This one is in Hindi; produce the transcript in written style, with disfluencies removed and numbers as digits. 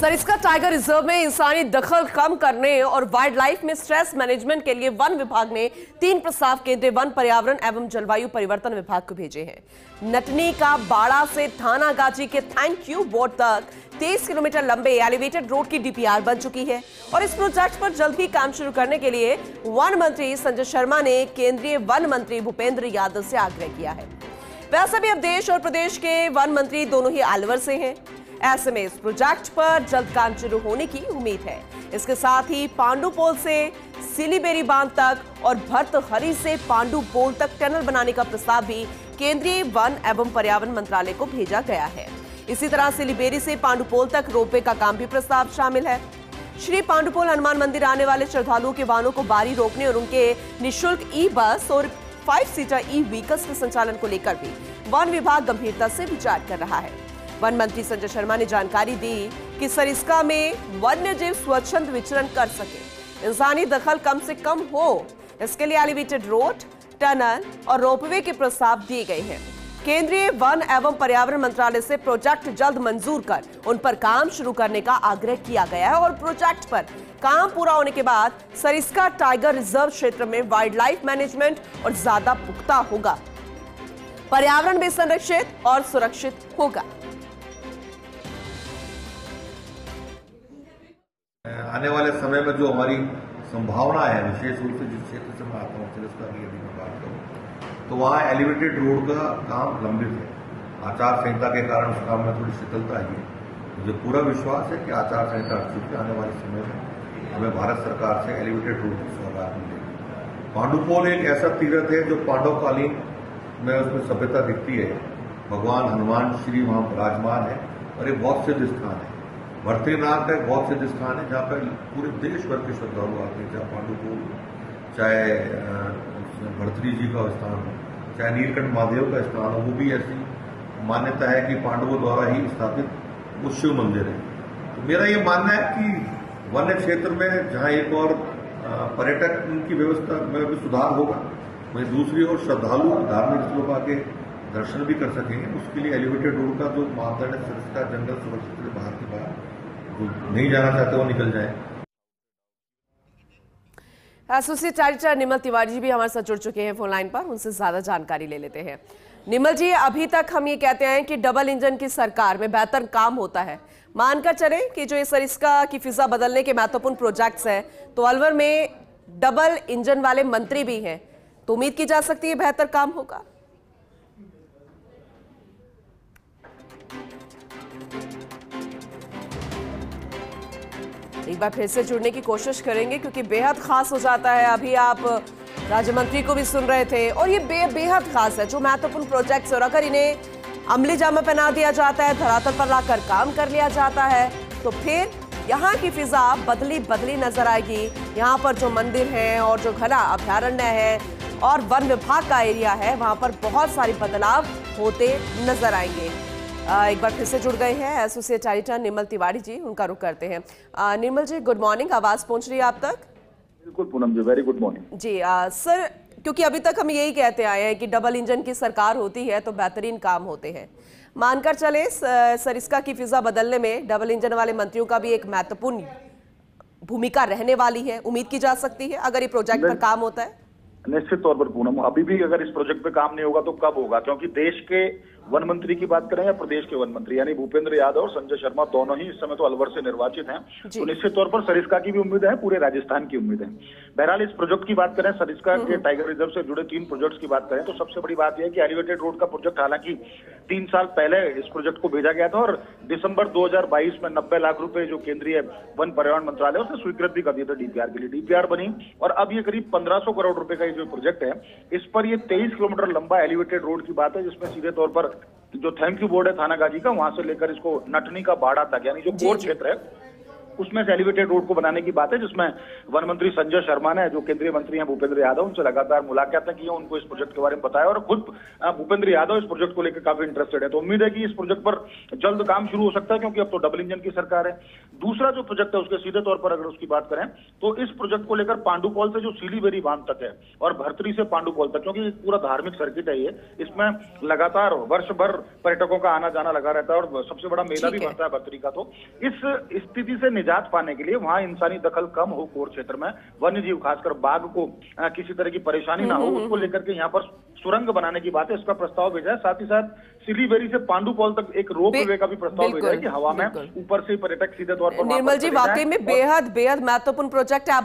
सरिस्का टाइगर रिजर्व में इंसानी दखल कम करने और वाइल्ड लाइफ में स्ट्रेस मैनेजमेंट के लिए वन विभाग ने 3 प्रस्ताव केंद्रीय वन, पर्यावरण एवं जलवायु परिवर्तन विभाग को भेजे हैं। नटनी का बाड़ा से थानागाजी के थैंक यू बोर्ड तक 23 किलोमीटर लंबे एलिवेटेड रोड की डीपीआर बन चुकी है और इस प्रोजेक्ट पर जल्द ही काम शुरू करने के लिए वन मंत्री संजय शर्मा ने केंद्रीय वन मंत्री भूपेंद्र यादव से आग्रह किया है। वैसे भी अब देश और प्रदेश के वन मंत्री दोनों ही अलवर से हैं। ऐसे में इस प्रोजेक्ट पर जल्द काम शुरू होने की उम्मीद है। इसके साथ ही पांडुपोल से सिलीबेरी बांध तक और भर्तहरी से पांडुपोल तक टनल बनाने का प्रस्ताव भी केंद्रीय वन एवं पर्यावरण मंत्रालय को भेजा गया है। इसी तरह सिलीबेरी से पांडुपोल तक रोपवे का काम भी प्रस्ताव शामिल है। श्री पांडुपोल हनुमान मंदिर आने वाले श्रद्धालुओं के वाहनों को बारी रोकने और उनके निःशुल्क ई बस और 5 सीटर ई व्हीकल्स के संचालन को लेकर भी वन विभाग गंभीरता से विचार कर रहा है। वन मंत्री संजय शर्मा ने जानकारी दी कि सरिस्का में वन्यजीव स्वच्छंद विचरण कर सके, इंसानी दखल कम से कम हो, इसके लिए एलिवेटेड रोड, टनल और रोपवे के प्रस्ताव दिए गए हैं। केंद्रीय वन एवं पर्यावरण मंत्रालय से प्रोजेक्ट जल्द मंजूर कर उन पर काम शुरू करने का आग्रह किया गया है और प्रोजेक्ट पर काम पूरा होने के बाद सरिस्का टाइगर रिजर्व क्षेत्र में वाइल्ड लाइफ मैनेजमेंट और ज्यादा पुख्ता होगा, पर्यावरण भी संरक्षित और सुरक्षित होगा। आने वाले समय में जो हमारी संभावना है, विशेष रूप से जिस क्षेत्र से मैं आता हूँ सरिस्का की यदि मैं बात करूँ तो वहाँ एलिवेटेड रोड का काम लंबित है। आचार संहिता के कारण उस काम में थोड़ी शिथिलता आई है। मुझे पूरा विश्वास है कि आचार संहिता हट चुकी, आने वाले समय में हमें भारत सरकार से एलिवेटेड रोड की सौगात मिलेगी। पांडुपोल एक ऐसा तीर्थ है जो पांडवकालीन में उसमें सभ्यता दिखती है। भगवान हनुमान श्री वहाँ विराजमान है और एक बहुत सिद्ध स्थान है। भर्तृनाथ का एक बहुत सिद्ध स्थान है जहाँ पर पूरे देश भर के श्रद्धालु आते हैं। चाहे पांडुपोल, चाहे भर्तृ जी का स्थान हो, चाहे नीलकंठ महादेव का स्थान हो, वो भी ऐसी मान्यता है कि पांडवों द्वारा ही स्थापित वो शिव मंदिर है। तो मेरा ये मानना है कि वन्य क्षेत्र में जहाँ एक और पर्यटक की व्यवस्था में भी सुधार होगा, वहीं दूसरी ओर श्रद्धालु धार्मिक स्थलों पर आके दर्शन भी कर सकेंगे। उसके लिए एलिवेटेड रोड का जो मापदंड है, सरिस्का जंगल सुरक्षित बाहर के बाहर जो नहीं जाना चाहते वो निकल जाए। एसोसिएट एडिटर निमल तिवारी जी भी हमारे साथ जुड़ चुके हैं फोन लाइन पर, उनसे ज्यादा जानकारी ले लेते हैं। निमल जी, अभी तक हम ये कहते हैं कि डबल इंजन की सरकार में बेहतर काम होता है। मानकर चले कि जो ये सरिस्का की फिजा बदलने के महत्वपूर्ण प्रोजेक्ट्स हैं, तो अलवर में डबल इंजन वाले मंत्री भी हैं, तो उम्मीद की जा सकती है बेहतर काम होगा। एक बार फिर से जुड़ने की कोशिश करेंगे क्योंकि बेहद खास हो जाता है। अभी आप राज्य मंत्री को भी सुन रहे थे और ये बेहद खास है जो महत्वपूर्ण प्रोजेक्ट्स, और अगर इन्हें अमली जामा पहना दिया जाता है, धरातल पर लाकर काम कर लिया जाता है, तो फिर यहाँ की फिजा बदली नजर आएगी। यहाँ पर जो मंदिर है और जो घना अभ्यारण्य है और वन विभाग का एरिया है, वहां पर बहुत सारे बदलाव होते नजर आएंगे। एक बार फिर से जुड़ गए हैं एसोसिएट एडिटर निमल तिवारी जी, उनका रुख करते हैं। निर्मल जी, गुड मॉर्निंग, आवाज पहुंच रही है आप तक? बिल्कुल पूनम जी, वेरी गुड मॉर्निंग जी। सर, क्योंकि अभी तक हम यही कहते आए हैं कि डबल इंजन की सरकार होती है तो बेहतरीन काम होते हैं। मानकर चले सरिस्का की फिजा बदलने में डबल इंजन वाले मंत्रियों का भी एक महत्वपूर्ण भूमिका रहने वाली है, उम्मीद की जा सकती है अगर ये प्रोजेक्ट पर काम होता है? निश्चित तौर पर पूनम, अभी भी अगर इस प्रोजेक्ट पे काम नहीं होगा तो कब होगा? क्योंकि देश के वन मंत्री की बात करें या प्रदेश के वन मंत्री यानी भूपेंद्र यादव और संजय शर्मा दोनों ही इस समय तो अलवर से निर्वाचित हैं, तो निश्चित तौर पर सरिस्का की भी उम्मीद है, पूरे राजस्थान की उम्मीद है। बहरहाल इस प्रोजेक्ट की बात करें, सरिस्का के टाइगर रिजर्व से जुड़े 3 प्रोजेक्ट्स की बात करें तो सबसे बड़ी बात यह है कि एलिवेटेड रोड का प्रोजेक्ट हालांकि 3 साल पहले इस प्रोजेक्ट को भेजा गया था और दिसंबर 2022 में 90 लाख रुपए जो केंद्रीय वन पर्यावरण मंत्रालय उसने स्वीकृत भी कर दिया था डीपीआर के लिए। डीपीआर बनी और अब ये करीब 1500 करोड़ रुपए का जो प्रोजेक्ट है, इस पर ये 23 किलोमीटर लंबा एलिवेटेड रोड की बात है, जिसमें सीधे तौर पर जो थैंक यू बोर्ड है थानागाजी का, वहां से लेकर इसको नटनी का बाड़ा तक यानी जो कोर क्षेत्र है उसमें से एलिवेटेड रोड को बनाने की बात है, जिसमें वन मंत्री संजय शर्मा ने, जो केंद्रीय मंत्री हैं भूपेंद्र यादव, उनसे लगातार मुलाकातें की हैं, उनको इस प्रोजेक्ट के बारे में बताया और खुद भूपेंद्र यादव इस प्रोजेक्ट को लेकर काफी इंटरेस्टेड है। तो उम्मीद है कि इस प्रोजेक्ट पर जल्द काम शुरू हो सकता है, क्योंकि अब तो डबल इंजन की सरकार है। दूसरा जो प्रोजेक्ट है उसके सीधे तौर पर अगर उसकी बात करें तो इस प्रोजेक्ट को लेकर पांडुपौल से जो सीलीबेरी बांध तक है और भर्तरी से पांडुपौल तक, क्योंकि पूरा धार्मिक सर्किट है ये, इसमें लगातार वर्ष भर पर्यटकों का आना जाना लगा रहता है और सबसे बड़ा मेला भी भरता है भर्तरी का। तो इस स्थिति से निजात पाने के लिए वहां इंसानी दखल कम हो, कोर क्षेत्र में वन्य जीव खासकर बाघ को किसी तरह की परेशानी ना हो, उसको लेकर के यहाँ पर सुरंग बनाने की बात है, इसका प्रस्ताव भेजा है। साथ ही साथ सिलीबेरी से पांडुपौल तक एक रोप वे का भी प्रस्ताव भेजा है कि हवा में ऊपर से पर्यटक सीधे तौर पर। निर्मल जी, वाकई में बेहद महत्वपूर्ण प्रोजेक्ट है।